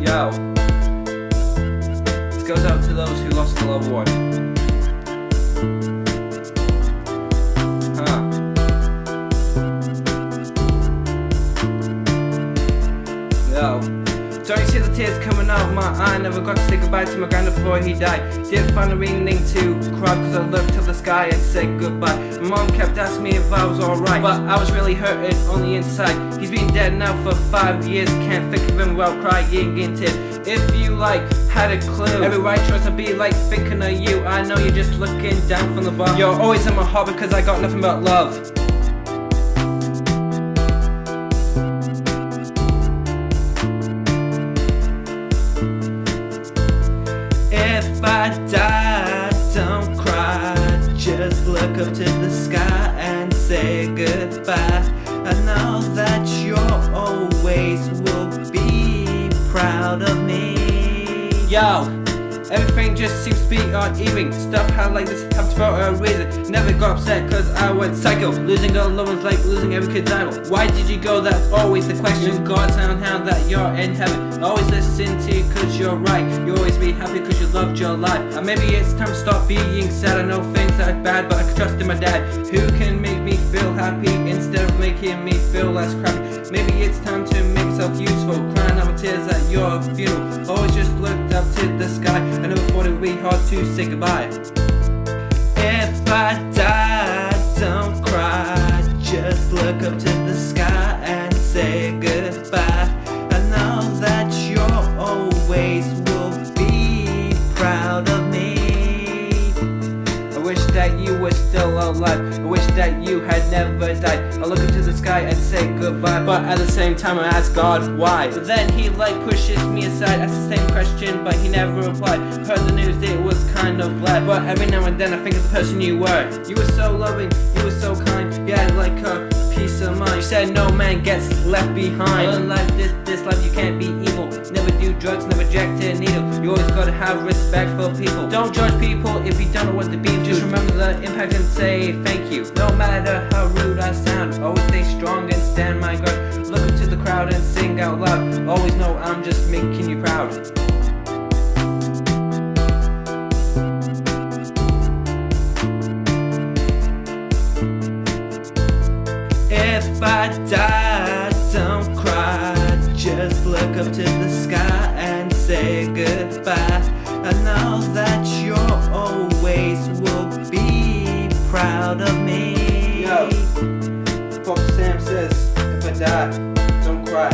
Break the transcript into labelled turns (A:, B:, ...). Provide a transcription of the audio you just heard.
A: Yo, this goes out to those who lost a loved one. Yo, don't you see the tears coming out of my eye? Never got to say goodbye to my granddad before he died. Didn't find a reasoning to cry because I looked to the sky and said goodbye. My mom kept asking me if I was alright, but I was really hurting on the inside. He's been dead now for 5 years, can't think of him without crying in tears. If you had a clue, every right choice I'd be thinking of you. I know you're just looking down from the bar. You're always in my heart because I got nothing but love. If I die, don't cry. Just look up to the sky and say goodbye. I know that you always will be proud of me. Yo, everything just seems to be uneven. Stuff how this happens for a reason. Never got upset cause I went psycho. Losing a loved one's like losing every kid's idol. Why did you go? That's always the question. God somehow that you're in heaven. Always listen to you cause you're right. You always be happy cause you loved your life. And maybe it's time to stop being sad. I know things are bad but I can trust in my dad, who can make me feel happy instead of making me feel less crappy. Maybe it's time to make yourself useful. Crying out with tears at your funeral. Always just looked up to the sky. I never thought it would be hard to say goodbye. If I die, don't cry. Just look up to the sky and say goodbye. I know that you always will be proud of me. I wish that you were still alive. I wish that you had never died. I look up to the sky and say goodbye, but at the same time I ask God why. But then he pushes me aside, asks the same question, but he never replied. Heard the news, it was kind of glad, but every now and then I think of the person you were. You were so loving, you were so kind, you had a peace of mind. You said no man gets left behind. Unlike this life you can't be evil. Never do drugs, never inject a needle. You always gotta have respect for people. Don't judge people if you don't know what to be. Just remember the impact and say thank you. No matter how rude I sound, always stay strong and stand my ground. Look into the crowd and sing out loud. Always know I'm just making you proud. If I die, don't cry. Just look up to the sky and say goodbye. I know that you always will be proud of me. Yo, Pop Sam says, if I die, don't cry.